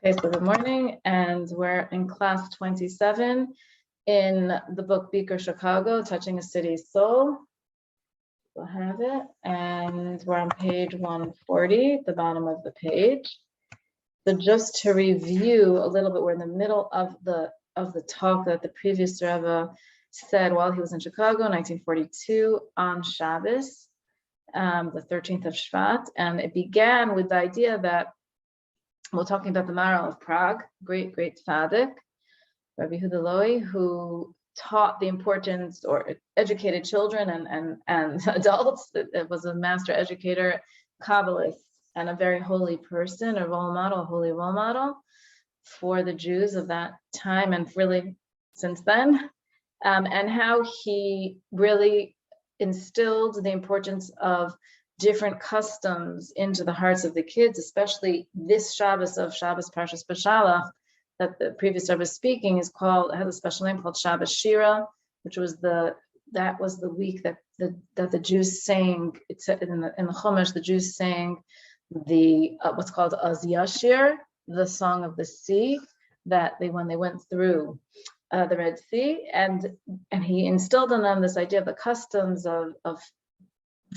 Okay, so good morning, and we're in class 27 in the book Beaker Chicago, Touching a City's Soul. We'll have it, and we're on page 140, the bottom of the page. So just to review a little bit, we're in the middle of the talk that the previous Rebbe said while he was in Chicago in 1942 on Shabbos, the 13th of Shvat, and it began with the idea that we're talking about the Maral of Prague, great tzaddik, Rabbi Yehuda Lowy, who taught the importance or educated children and adults. It was a master educator, Kabbalist, and a very holy person, a role model, a holy role model for the Jews of that time and really since then, and how he really instilled the importance of different customs into the hearts of the kids, especially this Shabbos of Shabbos Parshas Beshalach that the previous Rebbe is speaking has a special name called Shabbos Shira, which was the week that the Jews sang. It said in the Chumash, the Jews sang the what's called Az Yashir, the song of the sea, when they went through the Red Sea, and he instilled in them this idea of the customs of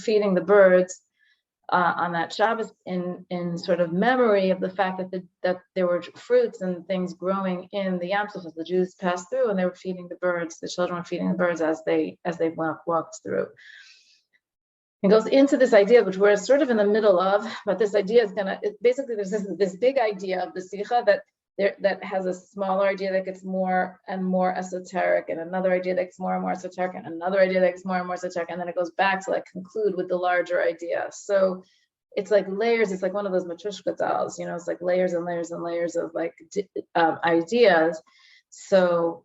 feeding the birds on that Shabbos in sort of memory of the fact that there were fruits and things growing in the Yam Suf as the Jews passed through, and they were feeding the birds. The children were feeding the birds as they walked through. It goes into this idea, which we're sort of in the middle of, but this idea is basically there's this big idea of the Sikha that has a smaller idea that gets more and more esoteric, and another idea that gets more and more esoteric, and another idea that gets more and more esoteric, and then it goes back to conclude with the larger idea. So it's like layers. It's like one of those Matryoshka dolls, it's like layers and layers and layers of ideas. So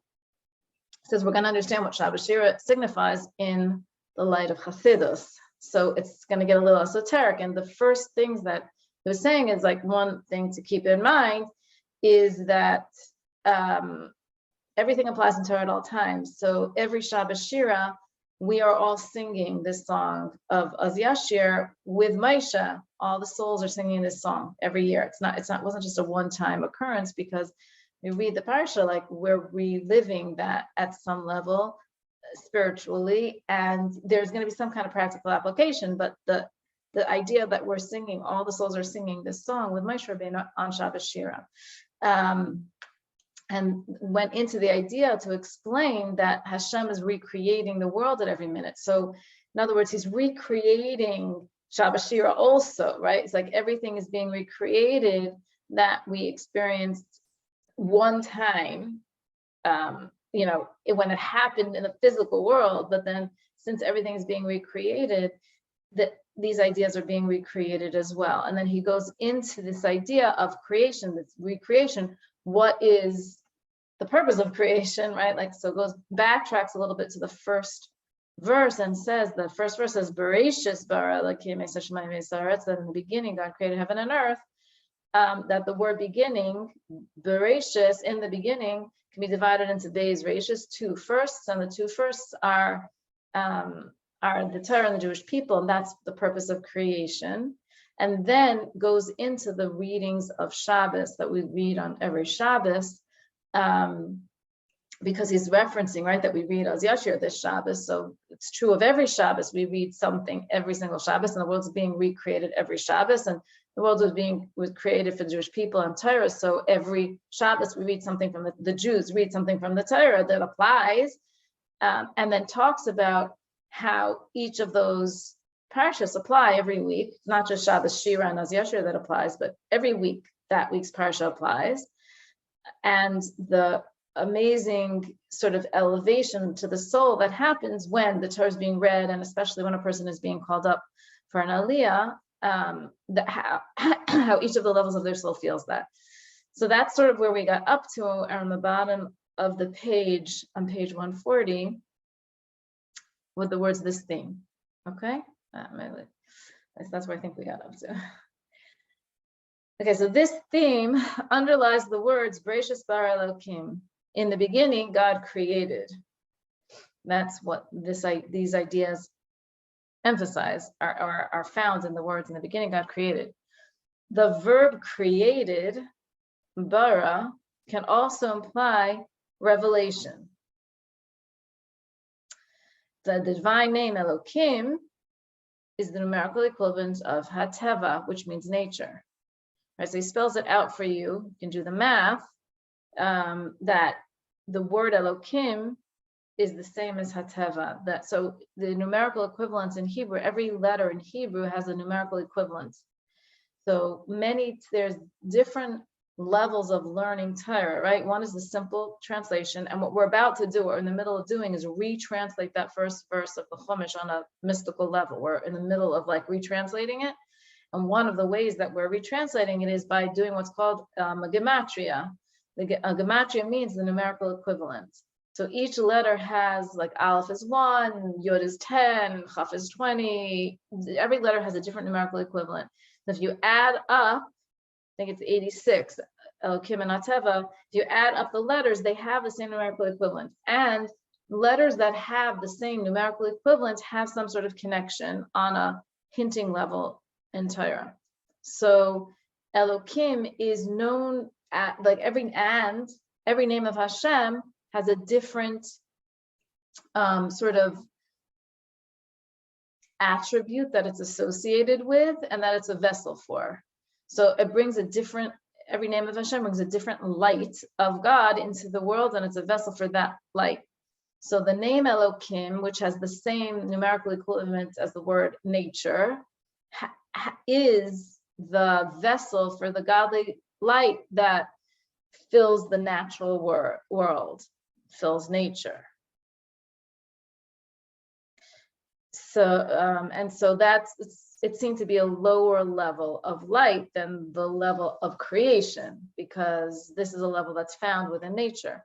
it says we're going to understand what Shabbos Shira signifies in the light of Hasidus. So it's going to get a little esoteric, and the first things that he was saying is one thing to keep in mind is that everything applies in Torah at all times. So every Shabbos Shira, we are all singing this song of Az Yashir with Moshe. All the souls are singing this song every year. It wasn't just a one-time occurrence, because we read the parsha we're reliving that at some level spiritually, and there's going to be some kind of practical application. But the idea that we're singing, all the souls are singing this song with Moshe Rabbeinu on Shabbos Shira. And went into the idea to explain that Hashem is recreating the world at every minute. So in other words, he's recreating Shabbos Shira also, right? It's like everything is being recreated that we experienced one time, when it happened in the physical world, but then since everything is being recreated, that these ideas are being recreated as well. And then he goes into this idea of creation, this recreation. What is the purpose of creation, right? So it backtracks a little bit to the first verse and says, the first verse says, Bereshis bara Elokim Hashemayim v'haaretz, that in the beginning God created heaven and earth. That the word beginning, Bereshis, in the beginning, can be divided into days, Reshis, two firsts, and the two firsts are the Torah and the Jewish people, and that's the purpose of creation. And then goes into the readings of Shabbos that we read on every Shabbos, because he's referencing, right, that we read Az Yashir this Shabbos. So it's true of every Shabbos. We read something every single Shabbos, and the world's being recreated every Shabbos, and the world was created for the Jewish people and Torah. So every Shabbos we read something from the Jews read something from the Torah that applies, and then talks about how each of those parshas apply every week, not just Shabbos Shira and Az Yashir that applies, but every week that week's parsha applies. And the amazing sort of elevation to the soul that happens when the Torah is being read, and especially when a person is being called up for an aliyah, how each of the levels of their soul feels that. So that's sort of where we got up to on the bottom of the page, on page 140, with the words "this theme." Okay, that's where I think we got up to. Okay, so this theme underlies the words Bereshis bara Elokim. In the beginning, God created. That's what these ideas emphasize, are found in the words in the beginning, God created. The verb created bara can also imply revelation. The divine name Elokim is the numerical equivalent of Hateva, which means nature. Right, so he spells it out for you. You can do the math, that the word Elokim is the same as Hateva. So the numerical equivalence in Hebrew, every letter in Hebrew has a numerical equivalent. So there's different levels of learning Torah, right? One is the simple translation, and what we're about to do, or in the middle of doing, is retranslate that first verse of the Chumash on a mystical level. We're in the middle of like retranslating it, and one of the ways that we're retranslating it is by doing what's called a gematria. A gematria means the numerical equivalent. So each letter has, like, Aleph is 1, Yod is 10, Chaf is 20. Every letter has a different numerical equivalent. So if you add up, I think it's 86, Elokim and Hateva, if you add up the letters, they have the same numerical equivalent. And letters that have the same numerical equivalent have some sort of connection on a hinting level in Torah. So Elokim is known at, like, every name of Hashem has a different sort of attribute that it's associated with and that it's a vessel for. So it brings every name of Hashem brings a different light of God into the world, and it's a vessel for that light. So the name Elokim, which has the same numerical equivalent as the word nature, is the vessel for the godly light that fills the natural world, fills nature. So it seemed to be a lower level of light than the level of creation, because this is a level that's found within nature.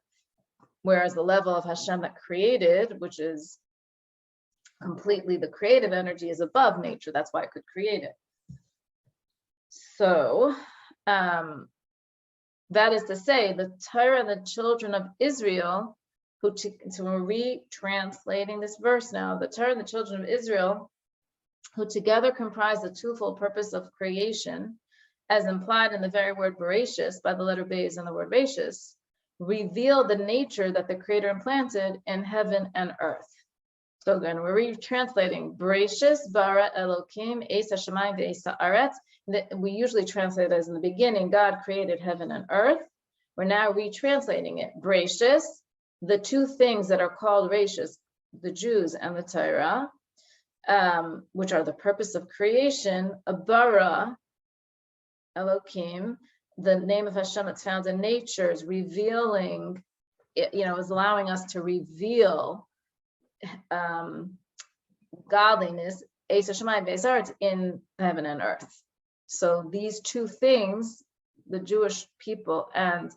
Whereas the level of Hashem that created, which is completely the creative energy, is above nature. That's why it could create it. So that is to say, the Torah and the children of Israel, so we're retranslating this verse now, the Torah and the children of Israel, who together comprise the twofold purpose of creation, as implied in the very word Bereshis by the letter Bais and the word Beishis, reveal the nature that the Creator implanted in heaven and earth. So again, we're retranslating Bereshis bara Elokim es hashamayim ve'es haaretz. We usually translate it as in the beginning, God created heaven and earth. We're now retranslating it. Bereshis, the two things that are called Rashis, the Jews and the Torah, which are the purpose of creation, bara Elokim, the name of Hashem that's found in nature, is revealing, is allowing us to reveal godliness, es hashamayim ve'es haaretz, in heaven and earth. So these two things, the Jewish people and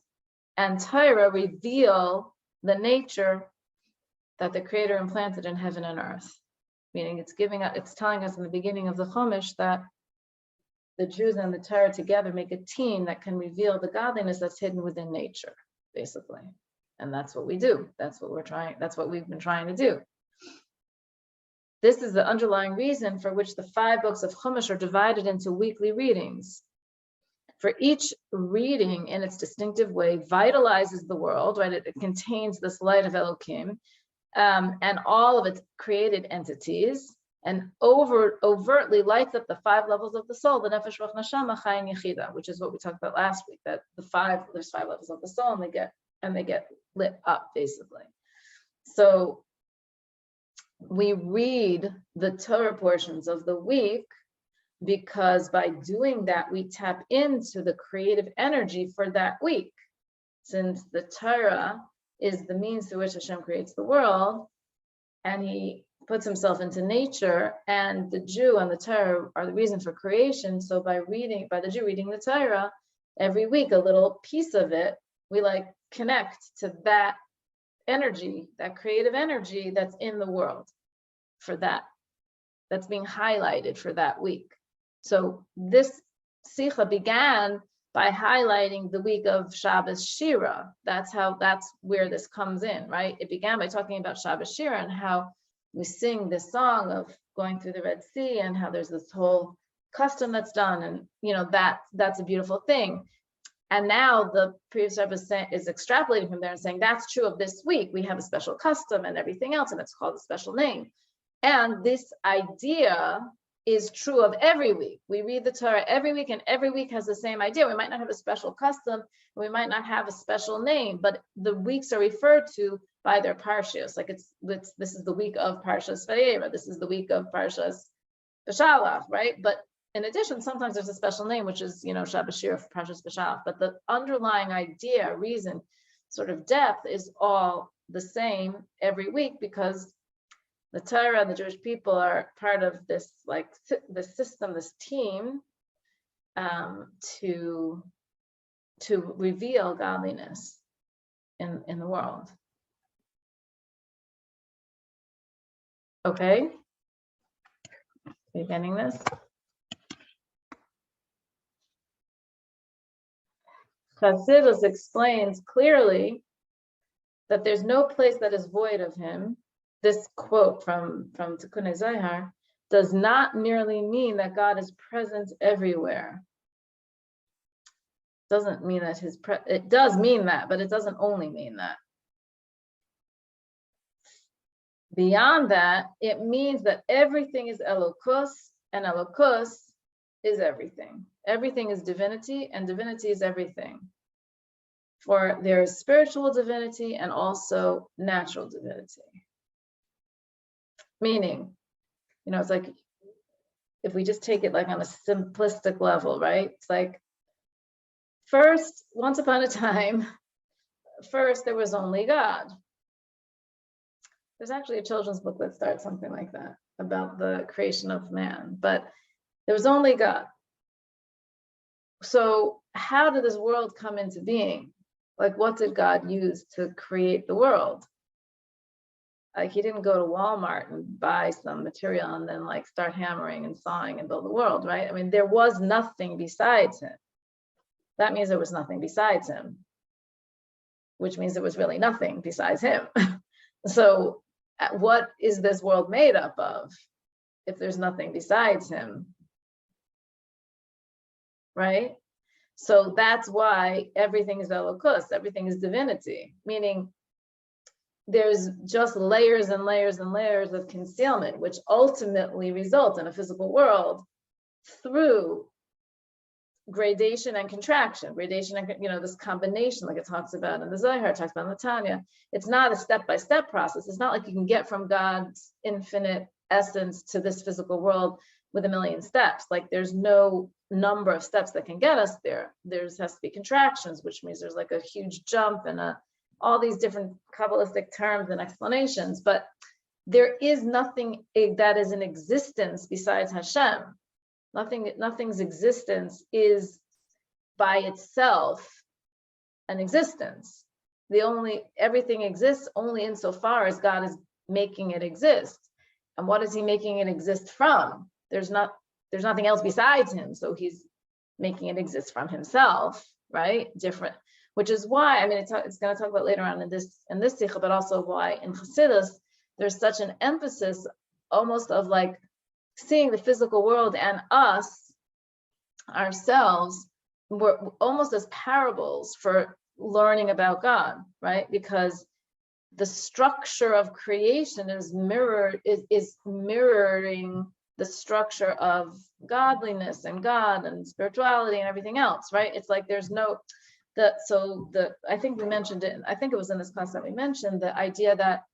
Torah, reveal the nature that the Creator implanted in heaven and earth. Meaning it's telling us in the beginning of the Chumash that the Jews and the Torah together make a team that can reveal the godliness that's hidden within nature, basically. And that's what we do. That's what we've been trying to do. This is the underlying reason for which the 5 books of Chumash are divided into weekly readings. For each reading in its distinctive way vitalizes the world, right? It contains this light of Elokim and all of its created entities, and overtly lights up the 5 levels of the soul, the nefesh, ruach, neshama, chai, and yechida, which is what we talked about last week, that there's 5 levels of the soul, and they get lit up, basically. So we read the Torah portions of the week because by doing that, we tap into the creative energy for that week. Since the Torah is the means through which Hashem creates the world, and he puts himself into nature, and the Jew and the Torah are the reason for creation. So by the Jew reading the Torah every week, a little piece of it, we connect to that energy, that creative energy that's in the world for that's being highlighted for that week. So this Sikha began by highlighting the week of Shabbos Shira. That's where this comes in, right? It began by talking about Shabbos Shira and how we sing this song of going through the Red Sea, and how there's this whole custom that's done, and that's a beautiful thing. And now the previous Rebbe is extrapolating from there and saying that's true of this week. We have a special custom and everything else, and it's called a special name. And this idea is true of every week. We read the Torah every week, and every week has the same idea. We might not have a special custom, we might not have a special name, but the weeks are referred to by their parshas. Like this is the week of Parshas Vayera, this is the week of Parshas Beshalach, right? But in addition, sometimes there's a special name, which is, Shabbat Shir for Parshas Beshalach. But the underlying idea, reason, sort of depth is all the same every week, because the Torah and the Jewish people are part of this, like the system, this team, to reveal godliness in the world. Okay, are you getting this? Chassidus explains clearly that there's no place that is void of him. This quote from Tikkunei Zohar does not merely mean that God is present everywhere. Doesn't mean that it does mean that, but it doesn't only mean that. Beyond that, it means that everything is Elokus, and Elokus is everything. Everything is divinity, and divinity is everything. For there is spiritual divinity and also natural divinity. Meaning, it's like, if we just take it like on a simplistic level, right? It's like, first, once upon a time, first there was only God. There's actually a children's book that starts something like that, about the creation of man, but there was only God. So how did this world come into being? Like, what did God use to create the world? Like, he didn't go to Walmart and buy some material and then like start hammering and sawing and build the world, right? I mean, there was nothing besides him. That means there was nothing besides him, which means there was really nothing besides him. So what is this world made up of if there's nothing besides him, right? So that's why everything is Elokus, everything is divinity, meaning there's just layers and layers and layers of concealment, which ultimately result in a physical world through gradation and contraction, gradation and, this combination, like it talks about in the Zohar, talks about in the Tanya. It's not a step-by-step process. It's not like you can get from God's infinite essence to this physical world with a million steps. Like, there's no number of steps that can get us there. Has to be contractions, which means there's like a huge jump and all these different Kabbalistic terms and explanations, but there is nothing that is in existence besides Hashem. Nothing's existence is by itself an existence. Everything exists only insofar as God is making it exist. And what is he making it exist from? There's nothing else besides him, so he's making it exist from himself, right? Different, which is why, I mean, it's going to talk about later on in this sikha, but also why in Chassidus there's such an emphasis almost of like seeing the physical world and us, ourselves, we're almost as parables for learning about God, right? Because the structure of creation is mirroring the structure of godliness and God and spirituality and everything else, right? It's like there's I think we mentioned it, I think it was in this class that we mentioned the idea that,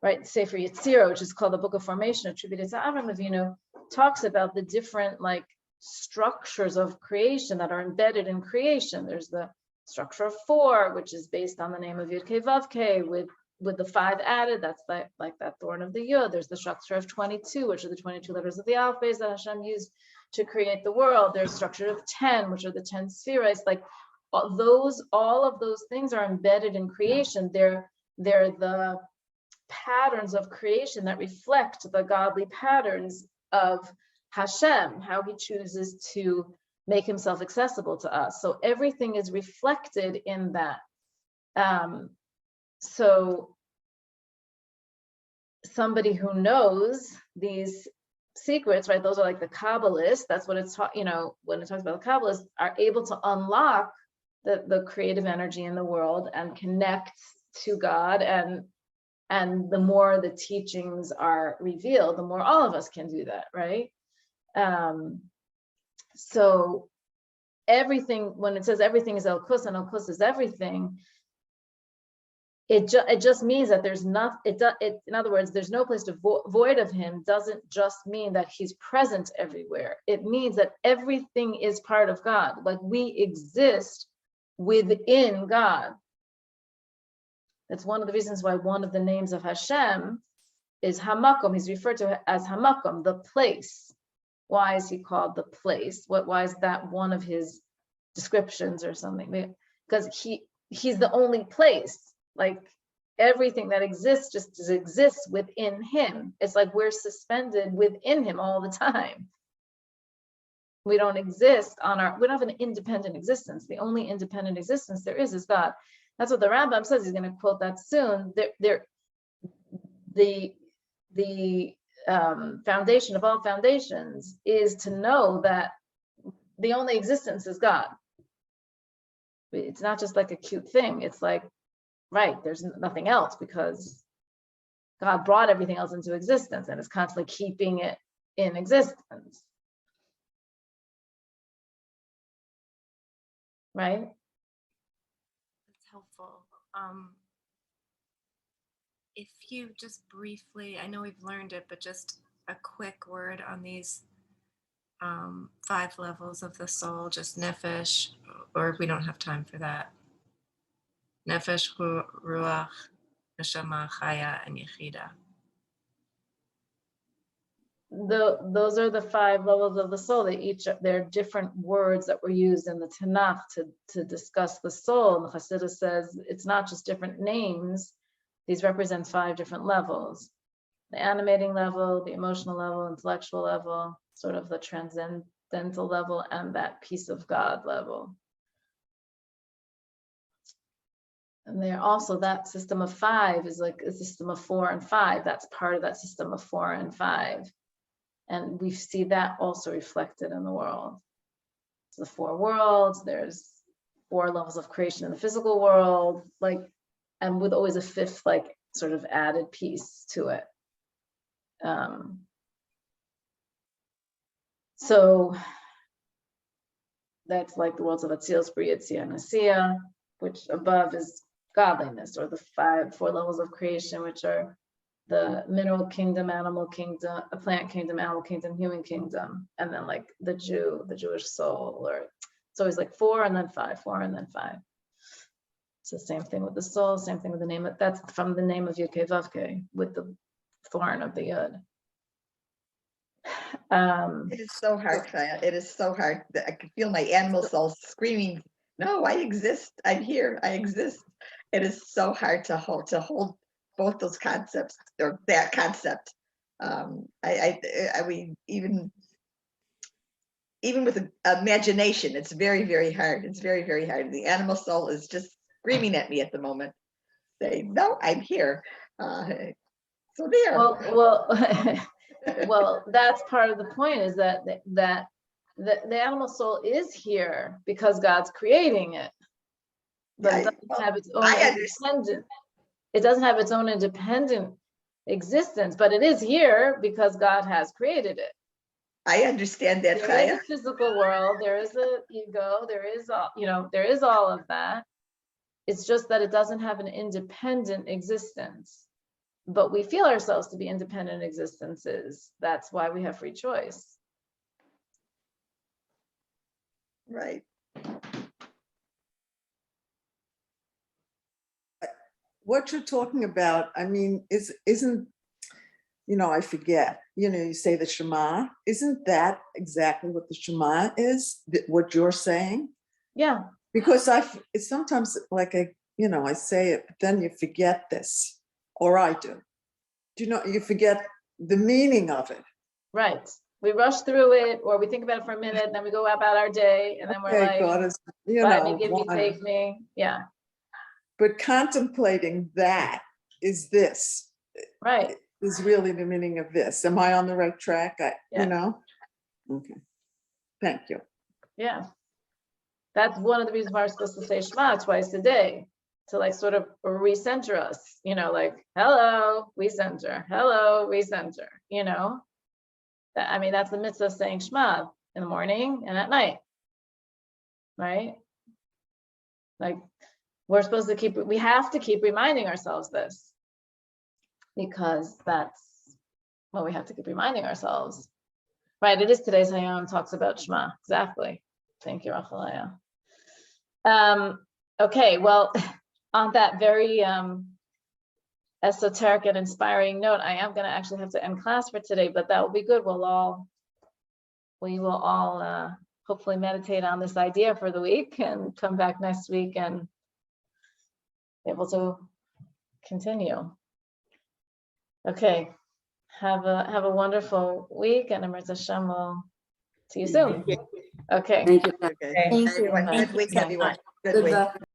right, Sefer Yetzirah, which is called the Book of Formation, attributed to Avram Avinu, talks about the different like structures of creation that are embedded in creation. There's the structure of 4, which is based on the name of Yud-Kei Vav-Kei with the 5 added. That's like that thorn of the Yud. There's the structure of 22, which are the 22 letters of the alphabet that Hashem used to create the world. There's structure of 10, which are the 10 spheres. Like all of those things are embedded in creation. They're the patterns of creation that reflect the godly patterns of Hashem, how he chooses to make himself accessible to us. So everything is reflected in that. So somebody who knows these secrets, right? Those are like the Kabbalists. That's what it's when it talks about the Kabbalists, are able to unlock the creative energy in the world and connect to God. And the more the teachings are revealed, the more all of us can do that, right? So everything, when it says everything is Elkus and Elkus is everything, it just means that there's not, in other words, there's no place to void of him. Doesn't just mean that he's present everywhere. It means that everything is part of God. Like we exist within God. That's one of the reasons why one of the names of Hashem is Hamakom. He's referred to as Hamakom, the place. Why is he called the place? Why is that one of his descriptions or something? Because he's the only place. Like everything that exists just exists within him. It's like we're suspended within him all the time. We don't exist we don't have an independent existence. The only independent existence there is God. That's what the Rambam says. He's going to quote that soon. The foundation of all foundations is to know that the only existence is God. It's not just like a cute thing. It's like, right, there's nothing else because God brought everything else into existence and is constantly keeping it in existence. Right? That's helpful. If you just briefly, I know we've learned it, but just a quick word on these 5 levels of the soul, just nefesh, or we don't have time for that. Nefesh, ruach, neshama, chaya, and yechida. Those are the 5 levels of the soul. They're different words that were used in the Tanakh to discuss the soul. And the Chassidus says it's not just different names. These represent 5 different levels: the animating level, the emotional level, intellectual level, sort of the transcendental level, and that peace of God level. And they're also, that system of 5 is like a system of 4 and 5. That's part of that system of 4 and 5. And we see that also reflected in the world. So the 4 worlds, there's 4 levels of creation in the physical world, like, and with always a 5th, like, sort of added piece to it. So that's like the worlds of Atzilus, Bria, Tzia, and Asiya, which above is godliness, or the 4 levels of creation, which are the mineral kingdom, animal kingdom, a plant kingdom, animal kingdom, human kingdom, and then like the Jewish soul, or it's always like 4 and then 5, 4 and then 5. It's the same thing with the soul, same thing with the name. That's from the name of Yud-Kei Vav-Kei, with the thorn of the Yud. It is so hard, Chaya. It is so hard. I can feel my animal soul screaming, no, I exist. I'm here. I exist. It is so hard to hold both those concepts, or that concept. I mean, even with imagination, it's very, very hard. It's very, very hard. The animal soul is just screaming at me at the moment, saying, no, I'm here. So there. Well, that's part of the point, is that the animal soul is here because God's creating it, but it doesn't have its own independent. It doesn't have its own independent existence, but it is here because God has created it. I understand that. There is a physical world. There is an ego. There is there is all of that. It's just that it doesn't have an independent existence. But we feel ourselves to be independent existences. That's why we have free choice. Right. What you're talking about, I mean, isn't, I forget, you say the Shema. Isn't that exactly what the Shema is, what you're saying? Yeah. Because it's sometimes like I say it, but then you forget this. Or I do. You forget the meaning of it. Right. We rush through it, or we think about it for a minute, and then we go about our day, and then we're like, God is, buy me, give me, take me. Yeah. But contemplating that is this. Right. Is really the meaning of this. Am I on the right track? Yeah. Okay. Thank you. Yeah. That's one of the reasons why we're supposed to say Shema twice a day, to like sort of recenter us, you know, like, hello, we center, hello, we center, you know. I mean, that's the mitzvah of saying Shema in the morning and at night, right? Like, we're supposed to keep, we have to keep reminding ourselves this, because that's what we have to keep reminding ourselves. Right, it is today's Hayom talks about Shema, exactly. Thank you, Rachalaya. Okay, well, on that very esoteric and inspiring note, I am going to actually have to end class for today, but that will be good. We will all hopefully meditate on this idea for the week and come back next week and be able to continue. Okay, have a wonderful week, and Amrit Hashem will see you soon. Okay. Thank you. Okay. Thank you. Everyone, good week, everyone. Good Good week. luck.